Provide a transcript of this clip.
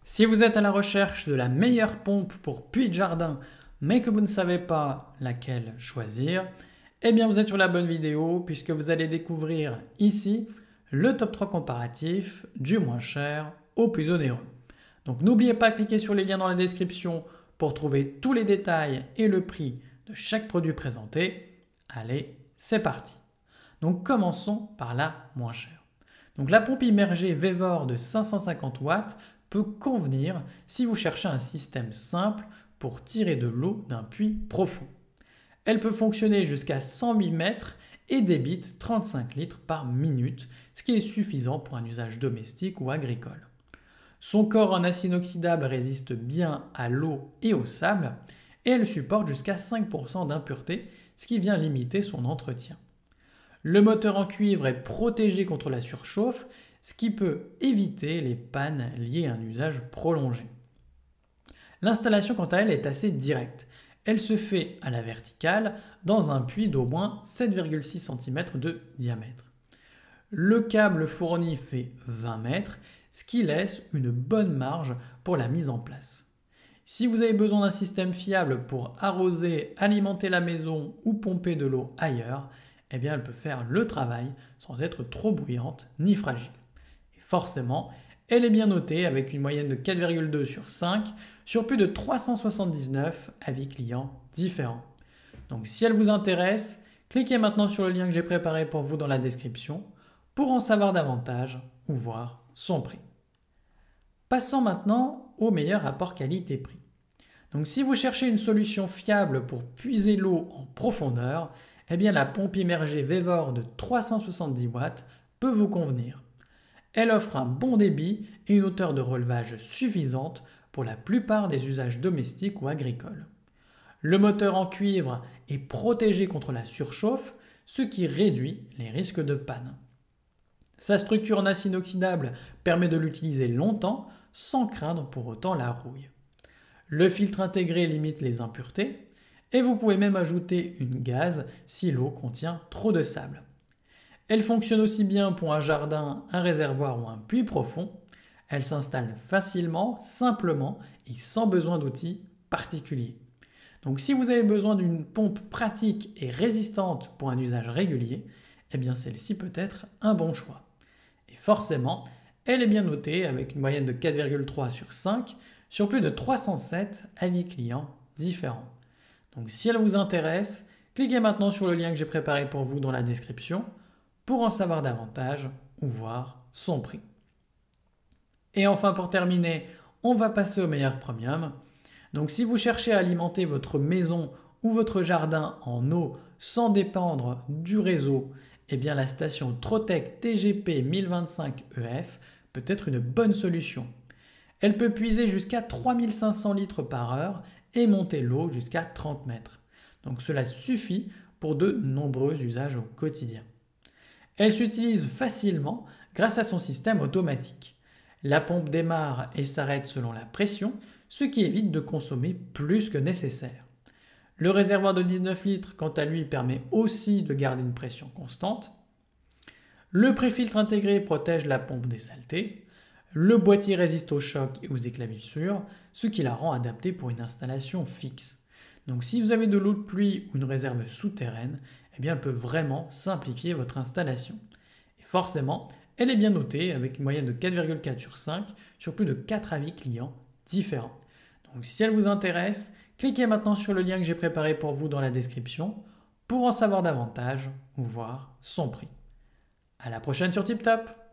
Si vous êtes à la recherche de la meilleure pompe pour puits de jardin, mais que vous ne savez pas laquelle choisir, eh bien vous êtes sur la bonne vidéo puisque vous allez découvrir ici le top 3 comparatif du moins cher au plus onéreux. Donc n'oubliez pas de cliquer sur les liens dans la description pour trouver tous les détails et le prix de chaque produit présenté. Allez, c'est parti. Donc commençons par la moins chère. Donc la pompe immergée Vevor de 550 watts peut convenir si vous cherchez un système simple pour tirer de l'eau d'un puits profond. Elle peut fonctionner jusqu'à 108 mètres et débite 35 litres par minute, ce qui est suffisant pour un usage domestique ou agricole. Son corps en acier inoxydable résiste bien à l'eau et au sable et elle supporte jusqu'à 5% d'impureté, ce qui vient limiter son entretien. Le moteur en cuivre est protégé contre la surchauffe, ce qui peut éviter les pannes liées à un usage prolongé. L'installation quant à elle est assez directe. Elle se fait à la verticale dans un puits d'au moins 7,6 cm de diamètre. Le câble fourni fait 20 mètres, ce qui laisse une bonne marge pour la mise en place. Si vous avez besoin d'un système fiable pour arroser, alimenter la maison ou pomper de l'eau ailleurs, eh bien elle peut faire le travail sans être trop bruyante ni fragile. Et forcément, elle est bien notée avec une moyenne de 4,2 sur 5 sur plus de 379 avis clients différents. Donc si elle vous intéresse, cliquez maintenant sur le lien que j'ai préparé pour vous dans la description pour en savoir davantage ou voir son prix. Passons maintenant au meilleur rapport qualité-prix. Donc si vous cherchez une solution fiable pour puiser l'eau en profondeur, eh bien la pompe immergée Vevor de 370 watts peut vous convenir. Elle offre un bon débit et une hauteur de relevage suffisante pour la plupart des usages domestiques ou agricoles. Le moteur en cuivre est protégé contre la surchauffe, ce qui réduit les risques de panne. Sa structure en acier inoxydable permet de l'utiliser longtemps sans craindre pour autant la rouille. Le filtre intégré limite les impuretés et vous pouvez même ajouter une gaze si l'eau contient trop de sable. Elle fonctionne aussi bien pour un jardin, un réservoir ou un puits profond. Elle s'installe facilement, simplement et sans besoin d'outils particuliers. Donc si vous avez besoin d'une pompe pratique et résistante pour un usage régulier, eh bien celle-ci peut être un bon choix. Et forcément, elle est bien notée avec une moyenne de 4,3 sur 5 sur plus de 307 avis clients différents. Donc si elle vous intéresse, cliquez maintenant sur le lien que j'ai préparé pour vous dans la description pour en savoir davantage ou voir son prix. Et enfin pour terminer, on va passer au meilleur premium. Donc si vous cherchez à alimenter votre maison ou votre jardin en eau sans dépendre du réseau, eh bien la station Trotec TGP 1025 EF peut être une bonne solution. Elle peut puiser jusqu'à 3500 litres par heure et monter l'eau jusqu'à 30 mètres. Donc cela suffit pour de nombreux usages au quotidien. Elle s'utilise facilement grâce à son système automatique. La pompe démarre et s'arrête selon la pression, ce qui évite de consommer plus que nécessaire. Le réservoir de 19 litres, quant à lui, permet aussi de garder une pression constante. Le préfiltre intégré protège la pompe des saletés. Le boîtier résiste aux chocs et aux éclaboussures, ce qui la rend adaptée pour une installation fixe. Donc si vous avez de l'eau de pluie ou une réserve souterraine, eh bien elle peut vraiment simplifier votre installation. Et forcément, elle est bien notée avec une moyenne de 4,4 sur 5 sur plus de 4 avis clients différents. Donc si elle vous intéresse, cliquez maintenant sur le lien que j'ai préparé pour vous dans la description pour en savoir davantage ou voir son prix. À la prochaine sur TipTop!